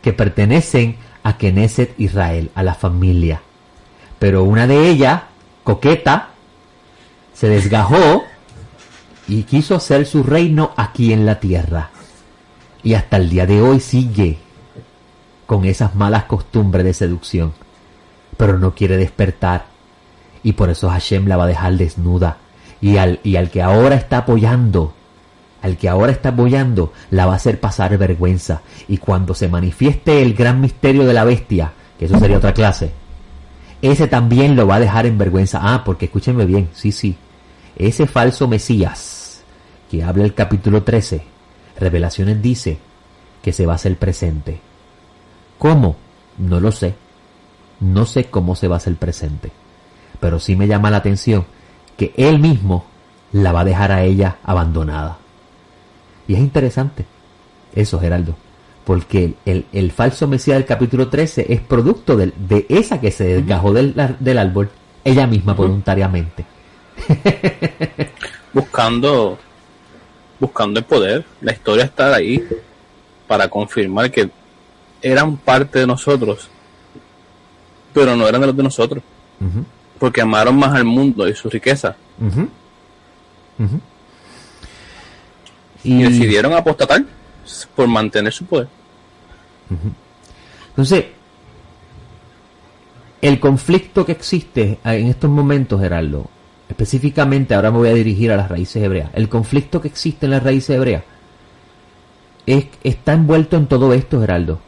que pertenecen a Knesset Israel, a la familia. Pero una de ellas, coqueta, se desgajó y quiso hacer su reino aquí en la tierra. Y hasta el día de hoy sigue con esas malas costumbres de seducción. Pero no quiere despertar. Y por eso Hashem la va a dejar desnuda. Y al que ahora está apoyando, la va a hacer pasar vergüenza. Y cuando se manifieste el gran misterio de la bestia, que eso sería otra clase, ese también lo va a dejar en vergüenza. Porque escúchenme bien, sí. Ese falso Mesías que habla el capítulo 13, Revelaciones, dice que se va a hacer presente. ¿Cómo? No lo sé. No sé cómo se va a hacer presente. Pero sí me llama la atención que él mismo la va a dejar a ella abandonada. Y es interesante eso, Geraldo, porque el falso Mesías del capítulo 13 es producto de esa que se desgajó del árbol, ella misma voluntariamente. Buscando el poder. La historia está ahí para confirmar que eran parte de nosotros, pero no eran de los de nosotros. Uh-huh. Porque amaron más al mundo y su riqueza. Uh-huh. Uh-huh. Y decidieron apostatar por mantener su poder. Uh-huh. Entonces, el conflicto que existe en estos momentos, Gerardo, específicamente ahora me voy a dirigir a las raíces hebreas. El conflicto que existe en las raíces hebreas está envuelto en todo esto, Gerardo.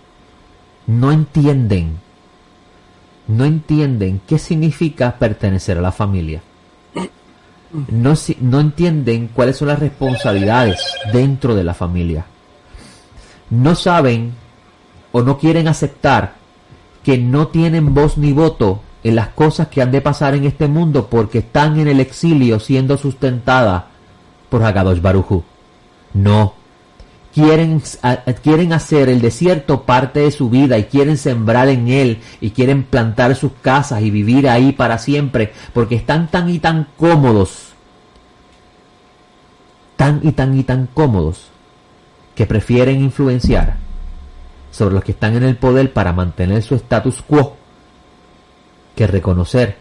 No entienden qué significa pertenecer a la familia. No entienden cuáles son las responsabilidades dentro de la familia. No saben o no quieren aceptar que no tienen voz ni voto en las cosas que han de pasar en este mundo porque están en el exilio siendo sustentadas por Hakadosh Baruj Hu. No. Quieren hacer el desierto parte de su vida y quieren sembrar en él y quieren plantar sus casas y vivir ahí para siempre porque están tan y tan cómodos, tan cómodos que prefieren influenciar sobre los que están en el poder para mantener su status quo que reconocer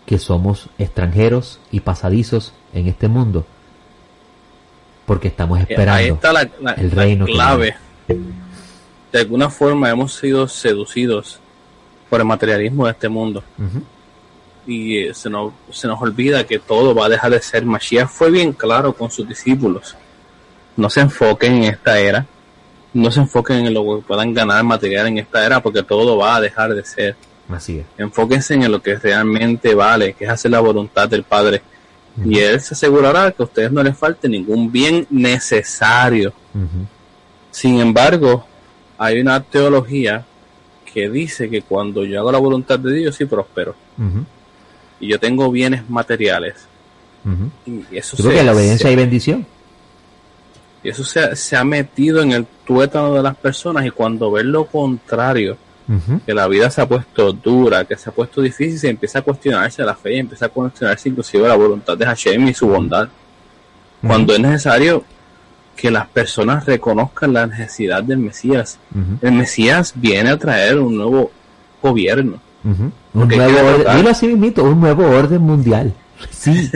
que somos extranjeros y pasadizos en este mundo porque estamos esperando ahí está el reino clave. De alguna forma hemos sido seducidos por el materialismo de este mundo. Y se nos olvida que todo va a dejar de ser. Mashiach fue bien claro con sus discípulos: no se enfoquen en esta era, no se enfoquen en lo que puedan ganar material en esta era, porque todo va a dejar de ser. Así es. Enfóquense en lo que realmente vale, que es hacer la voluntad del Padre. Y Él se asegurará que a ustedes no les falte ningún bien necesario. Sin embargo, hay una teología que dice que cuando yo hago la voluntad de Dios, sí prospero. Y yo tengo bienes materiales. Y eso creo que la obediencia hay bendición. Y eso se ha metido en el tuétano de las personas, y cuando ven lo contrario, que la vida se ha puesto dura, que se ha puesto difícil, se empieza a cuestionarse la fe y empieza a cuestionarse inclusive la voluntad de Hashem y su bondad. Cuando es necesario que las personas reconozcan la necesidad del Mesías. El Mesías viene a traer un nuevo gobierno. Un nuevo orden, dilo así mismito, un nuevo orden mundial. Sí,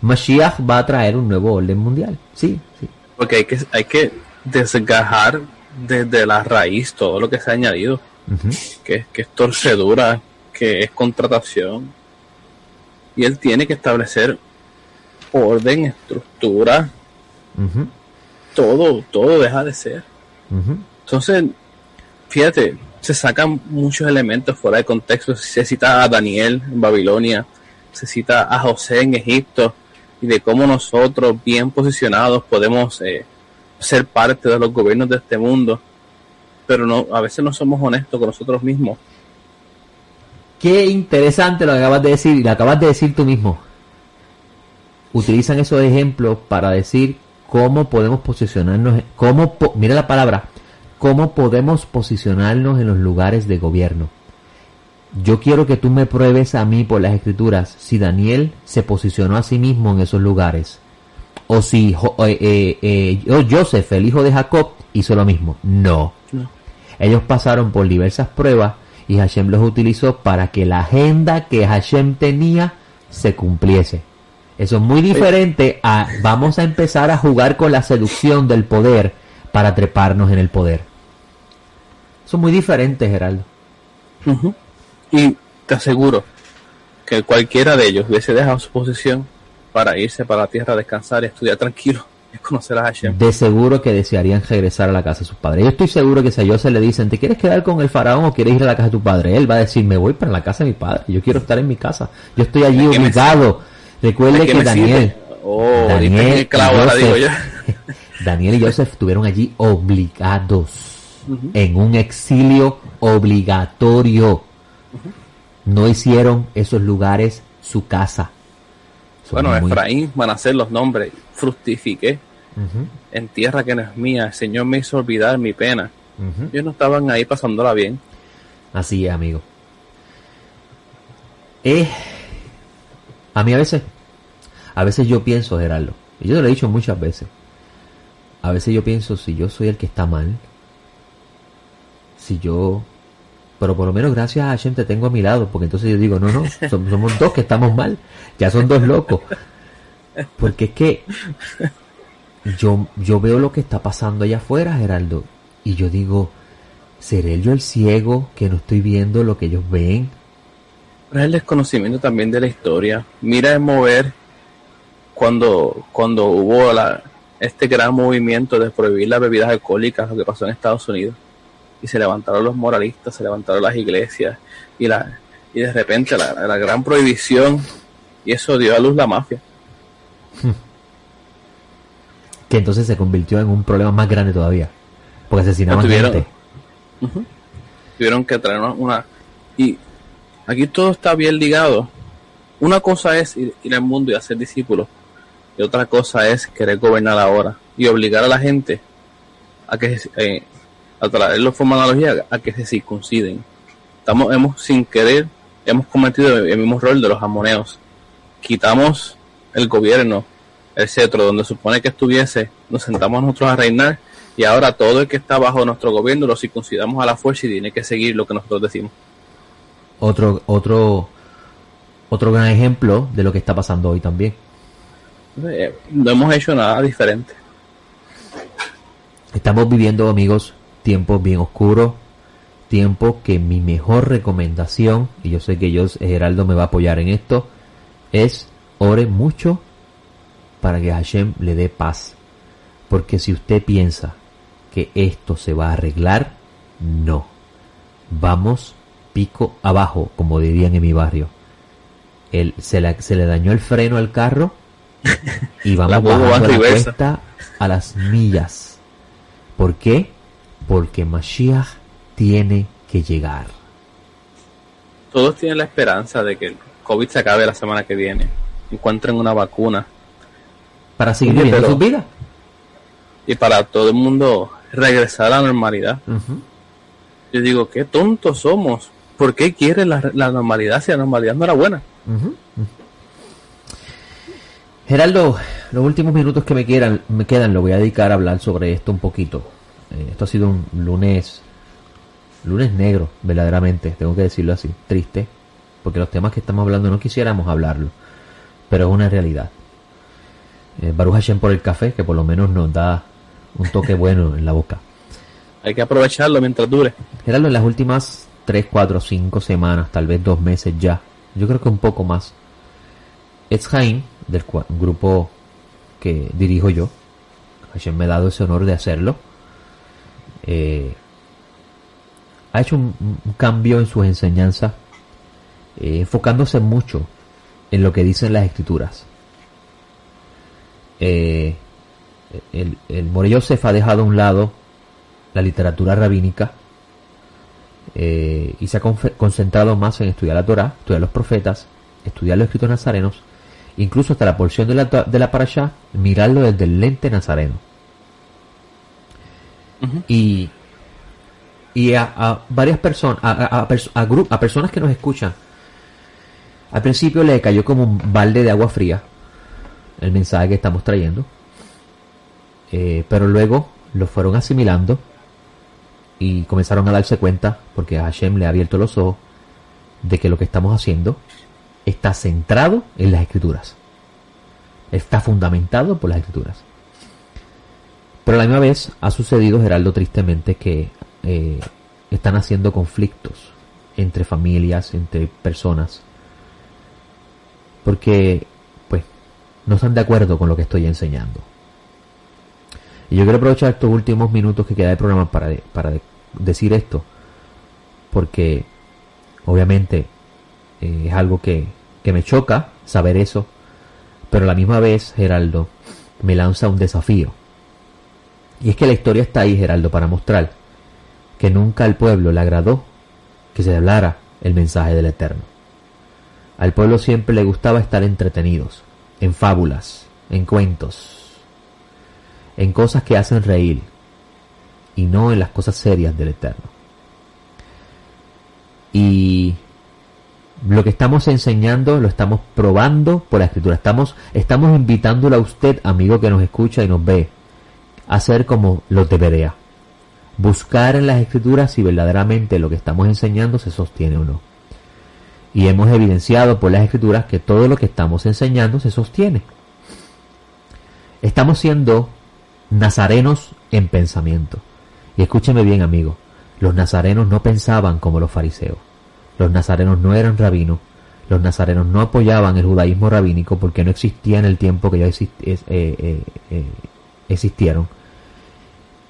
Mashiach va a traer un nuevo orden mundial. Sí. Porque hay que desgajar desde la raíz todo lo que se ha añadido. Que es torcedura, que es contratación. Y él tiene que establecer orden, estructura. Todo deja de ser. Entonces, fíjate, se sacan muchos elementos fuera de contexto. Se cita a Daniel en Babilonia, se cita a José en Egipto, y de cómo nosotros, bien posicionados, podemos ser parte de los gobiernos de este mundo, pero a veces no somos honestos con nosotros mismos. Qué interesante lo que acabas de decir, y lo acabas de decir tú mismo. Utilizan esos ejemplos para decir cómo podemos posicionarnos, mira la palabra, cómo podemos posicionarnos en los lugares de gobierno. Yo quiero que tú me pruebes a mí por las escrituras si Daniel se posicionó a sí mismo en esos lugares, o si Joseph, el hijo de Jacob, hizo lo mismo. No. Ellos pasaron por diversas pruebas y Hashem los utilizó para que la agenda que Hashem tenía se cumpliese. Eso es muy diferente a vamos a empezar a jugar con la seducción del poder para treparnos en el poder. Eso es muy diferente, Geraldo. Y te aseguro que cualquiera de ellos hubiese dejado su posición para irse para la tierra a descansar y estudiar tranquilo y conocer a Hashem. De seguro que desearían regresar a la casa de sus padres. Yo estoy seguro que si a Joseph le dicen, ¿te quieres quedar con el faraón o quieres ir a la casa de tu padre? Él va a decir, me voy para la casa de mi padre. Yo quiero estar en mi casa. Yo estoy allí obligado. Recuerde que Daniel y Joseph estuvieron allí obligados, en un exilio obligatorio. No hicieron esos lugares su casa. Efraín, Manasés, los nombres, fructifiqué en tierra que no es mía. El Señor me hizo olvidar mi pena. Ellos no estaban ahí pasándola bien. Así es, amigo. A mí a veces yo pienso, Gerardo, y yo te lo he dicho muchas veces, a veces yo pienso, si yo soy el que está mal, pero por lo menos gracias a Hashem te tengo a mi lado, porque entonces yo digo, no, somos dos que estamos mal, ya son dos locos, porque es que yo veo lo que está pasando allá afuera, Gerardo, y yo digo, ¿seré yo el ciego que no estoy viendo lo que ellos ven? Pero es el desconocimiento también de la historia. Mira el mover cuando hubo este gran movimiento de prohibir las bebidas alcohólicas, lo que pasó en Estados Unidos, y se levantaron los moralistas, se levantaron las iglesias, y de repente la gran prohibición, y eso dio a luz la mafia. Que entonces se convirtió en un problema más grande todavía, porque asesinaban gente. Tuvieron que traer una... Y aquí todo está bien ligado. Una cosa es ir al mundo y hacer discípulos, y otra cosa es querer gobernar ahora y obligar a la gente a que a traerlo de forma analogía a que se circunciden. Sin querer hemos cometido el mismo rol de los amoneos. Quitamos el gobierno, el cetro donde supone que estuviese, nos sentamos nosotros a reinar, y ahora todo el que está bajo nuestro gobierno lo circuncidamos a la fuerza y tiene que seguir lo que nosotros decimos. Otro gran ejemplo de lo que está pasando hoy también. No hemos hecho nada diferente. Estamos viviendo, amigos, tiempos bien oscuros, tiempos que mi mejor recomendación, y yo sé que Geraldo me va a apoyar en esto, es ore mucho para que Hashem le dé paz. Porque si usted piensa que esto se va a arreglar, no. Vamos pico abajo, como dirían en mi barrio. Se le dañó el freno al carro y vamos bajando la cuesta a las millas. ¿Por qué? Porque Mashiach tiene que llegar. Todos tienen la esperanza de que el COVID se acabe la semana que viene, encuentren una vacuna para seguir viviendo sus vidas y para todo el mundo regresar a la normalidad. Yo digo, qué tontos somos. ¿Por qué quieren la normalidad si la normalidad no era buena? Geraldo, los últimos minutos que me quedan lo voy a dedicar a hablar sobre esto un poquito. Esto ha sido un lunes negro, verdaderamente, tengo que decirlo así, triste, porque los temas que estamos hablando no quisiéramos hablarlo, pero es una realidad. Baruch Hashem por el café, que por lo menos nos da un toque bueno en la boca. Hay que aprovecharlo mientras dure. Geraldo, en las últimas 3, 4, 5 semanas, tal vez 2 meses ya, yo creo que un poco más, Etz Haim, del grupo que dirijo yo, Hashem me ha dado ese honor de hacerlo, ha hecho un cambio en sus enseñanzas, enfocándose mucho en lo que dicen las escrituras. El Moreh Yosef ha dejado a un lado la literatura rabínica y se ha concentrado más en estudiar la Torá, estudiar los profetas, estudiar los escritos nazarenos, incluso hasta la porción de la parashá, mirarlo desde el lente nazareno. Y a varias personas, a personas que nos escuchan, al principio le cayó como un balde de agua fría el mensaje que estamos trayendo, pero luego lo fueron asimilando y comenzaron a darse cuenta, porque Hashem le ha abierto los ojos, de que lo que estamos haciendo está centrado en las escrituras, está fundamentado por las escrituras. Pero a la misma vez ha sucedido, Geraldo, tristemente, que están haciendo conflictos entre familias, entre personas, porque pues no están de acuerdo con lo que estoy enseñando. Y yo quiero aprovechar estos últimos minutos que queda del programa para decir esto, porque obviamente es algo que me choca saber eso, pero a la misma vez, Geraldo, me lanza un desafío. Y es que la historia está ahí, Geraldo, para mostrar que nunca al pueblo le agradó que se hablara el mensaje del Eterno. Al pueblo siempre le gustaba estar entretenidos, en fábulas, en cuentos, en cosas que hacen reír, y no en las cosas serias del Eterno. Y lo que estamos enseñando lo estamos probando por la Escritura. Estamos invitándolo a usted, amigo que nos escucha y nos ve, a hacer como los de Berea. Buscar en las Escrituras si verdaderamente lo que estamos enseñando se sostiene o no. Y hemos evidenciado por las Escrituras que todo lo que estamos enseñando se sostiene. Estamos siendo nazarenos en pensamiento. Y escúcheme bien, amigo, los nazarenos no pensaban como los fariseos. Los nazarenos no eran rabinos. Los nazarenos no apoyaban el judaísmo rabínico porque no existía en el tiempo que ellos existieron.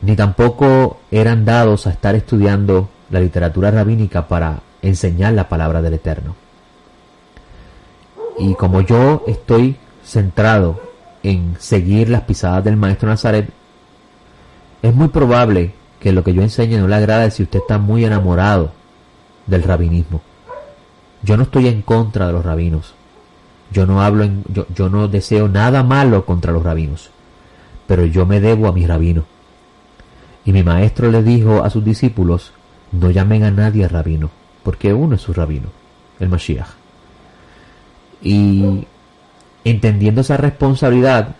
Ni tampoco eran dados a estar estudiando la literatura rabínica para enseñar la palabra del Eterno. Y como yo estoy centrado en seguir las pisadas del maestro Nazaret, es muy probable que lo que yo enseñe no le agrade si usted está muy enamorado del rabinismo, Yo no estoy en contra de los rabinos. Yo no deseo nada malo contra los rabinos. Pero yo me debo a mis rabinos. Y mi maestro le dijo a sus discípulos, no llamen a nadie rabino, porque uno es su rabino, el Mashiach. Y entendiendo esa responsabilidad,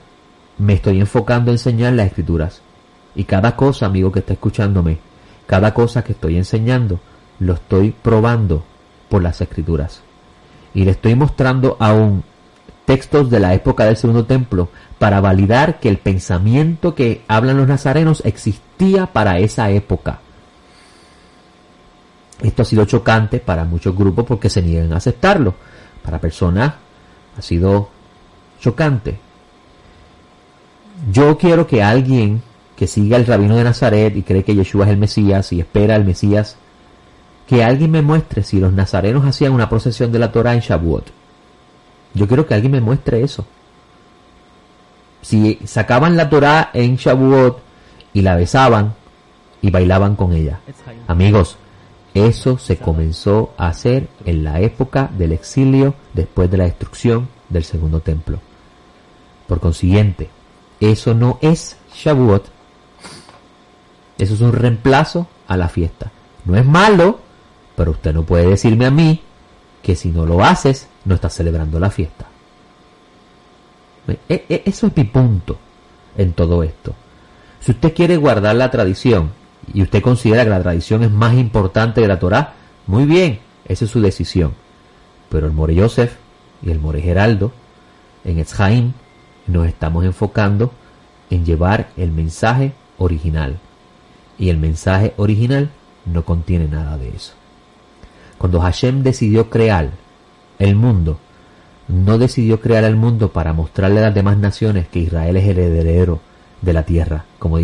me estoy enfocando en enseñar las escrituras. Y cada cosa, amigo que está escuchándome, cada cosa que estoy enseñando, lo estoy probando por las escrituras. Y le estoy mostrando aún textos de la época del Segundo Templo para validar que el pensamiento que hablan los nazarenos existía para esa época. Esto ha sido chocante para muchos grupos porque se niegan a aceptarlo. Para personas ha sido chocante. Yo quiero que alguien que siga el rabino de Nazaret y cree que Yeshua es el Mesías y espera el Mesías, que alguien me muestre si los nazarenos hacían una procesión de la Torah en Shavuot. Yo quiero que alguien me muestre eso. Si sacaban la Torah en Shavuot y la besaban y bailaban con ella. Amigos, eso se comenzó a hacer en la época del exilio después de la destrucción del Segundo Templo. Por consiguiente, eso no es Shavuot. Eso es un reemplazo a la fiesta. No es malo, pero usted no puede decirme a mí que si no lo haces, no estás celebrando la fiesta. Eso es mi punto en todo esto. Si usted quiere guardar la tradición y usted considera que la tradición es más importante que la Torá, muy bien, esa es su decisión. Pero el More Yosef y el More Geraldo, en Etz Haim, nos estamos enfocando en llevar el mensaje original. Y el mensaje original no contiene nada de eso. Cuando Hashem decidió crear el mundo, no decidió crear el mundo para mostrarle a las demás naciones que Israel es el heredero de la tierra, como